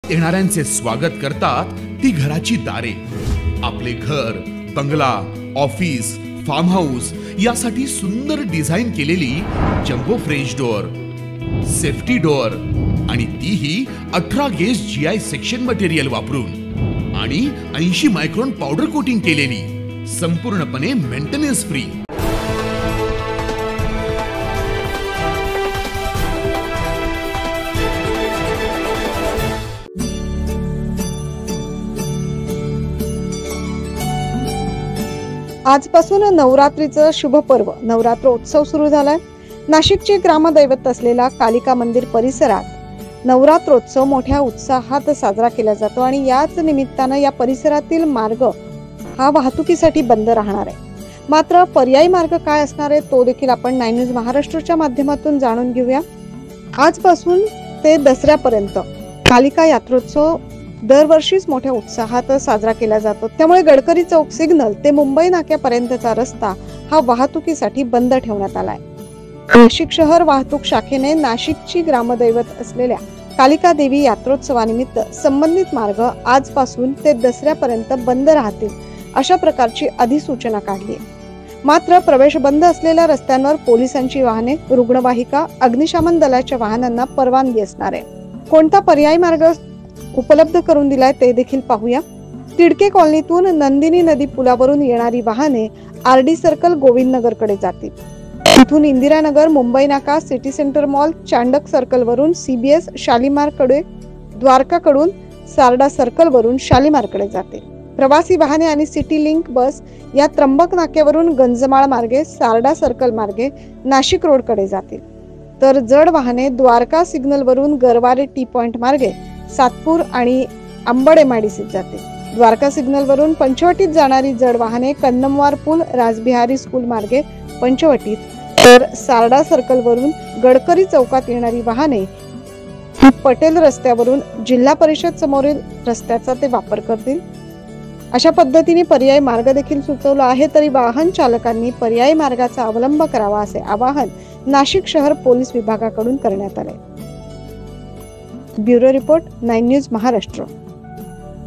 येणाऱ्यांचे स्वागत करतात ती घराची दारे। आपले घर, बंगला, ऑफिस, फार्म हाऊस यासाठी सुंदर डिझाइन केलेली jumbo French door, safety door आणि तीही 18 गेज GI सेक्शन मटेरियल वापरून आणि 80 मायक्रॉन पावडर कोटिंग केलेली, संपूर्णपणे मेंटेनन्स फ्री। आजपासून नवरात्रीचं शुभ पर्व नवरात्रोत्सव सुरू झालाय। नाशिकचे ग्रामदैवत असलेला कालिका मंदिर परिसरात नवरात्रोत्सव मोठ्या उत्साहात साजरा केला जातो आणि याच निमित्तानं या परिसरातील मार्ग हा वाहतुकीसाठी बंद राहणार आहे। मात्र पर्यायी मार्ग काय असणार आहे तो देखील आपण 9 न्यूज महाराष्ट्रच्या माध्यमातून जाणून घेऊया। आजपासून ते दसऱ्यापर्यंत कालिका यात्रोत्सव दरवर्षीच मोठ्या उत्साहात साजरा केला जातो। त्यामुळे गडकरी चौक सिग्नल ते मुंबई नाक्यापर्यंतचा रस्ता हा वाहतुकीसाठी बंद ठेवण्यात आलाय। नाशिक शहर वाहतूक शाखेने नाशिकची ग्रामदैवत असलेल्या कालिका देवी यात्रोत्सवानिमित्त संबंधित मार्ग आजपासून ते दसऱ्यापर्यंत बंद राहतील अशा प्रकारची अधिसूचना काढली आहे। मात्र प्रवेश बंद असलेल्या रस्त्यांवर पोलिसांची वाहने, रुग्णवाहिका, अग्निशमन दलाच्या वाहनांना परवानगी असणार आहे। कोणता पर्यायी मार्ग उपलब्ध करून दिलाय ते देखील पाहूया। तिडके कॉलनीतून नंदिनी नदी पुलावरून येणारी वाहने RD सर्कल गोविंदनगर कडे जातील। तिथून इंदिरानगर, मुंबई नाका, city centre mall, Chandak circle वरून CBS शालीमार कडे, द्वारका कडून सारडा सर्कल वरून शालीमार कडे जातील। प्रवासी वाहने आणि सिटी लिंक बस या त्र्यंबक नाक्यावरून गंजमाळ मार्गे सारडा सर्कल मार्गे नाशिक रोड कडे जातील। तर जड वाहने द्वारका सिग्नल वरून गरवारे टी पॉइंट मार्गे सातपूर आणि अंबड MIDC जाते। द्वारका सिग्नल वरून पंचवटीत जाणारी जड वाहने कन्नमवार पूल, राजबिहारी स्कूल मार्गे पंचवटीत, तर सारडा सर्कल वरून गडकरी चौकात येणारी वाहने पटेल रस्त्यावरून जिल्हा परिषद समोरील रस्त्याचा ते वापर करतील। अशा पद्धतीने पर्यायी मार्ग देखील सुचवला आहे, तरी वाहन चालकांनी पर्यायी मार्गाचा अवलंब करावा असे आवाहन नाशिक शहर पोलीस विभागाकडून करण्यात आले। Bureau report 9 news Maharashtra.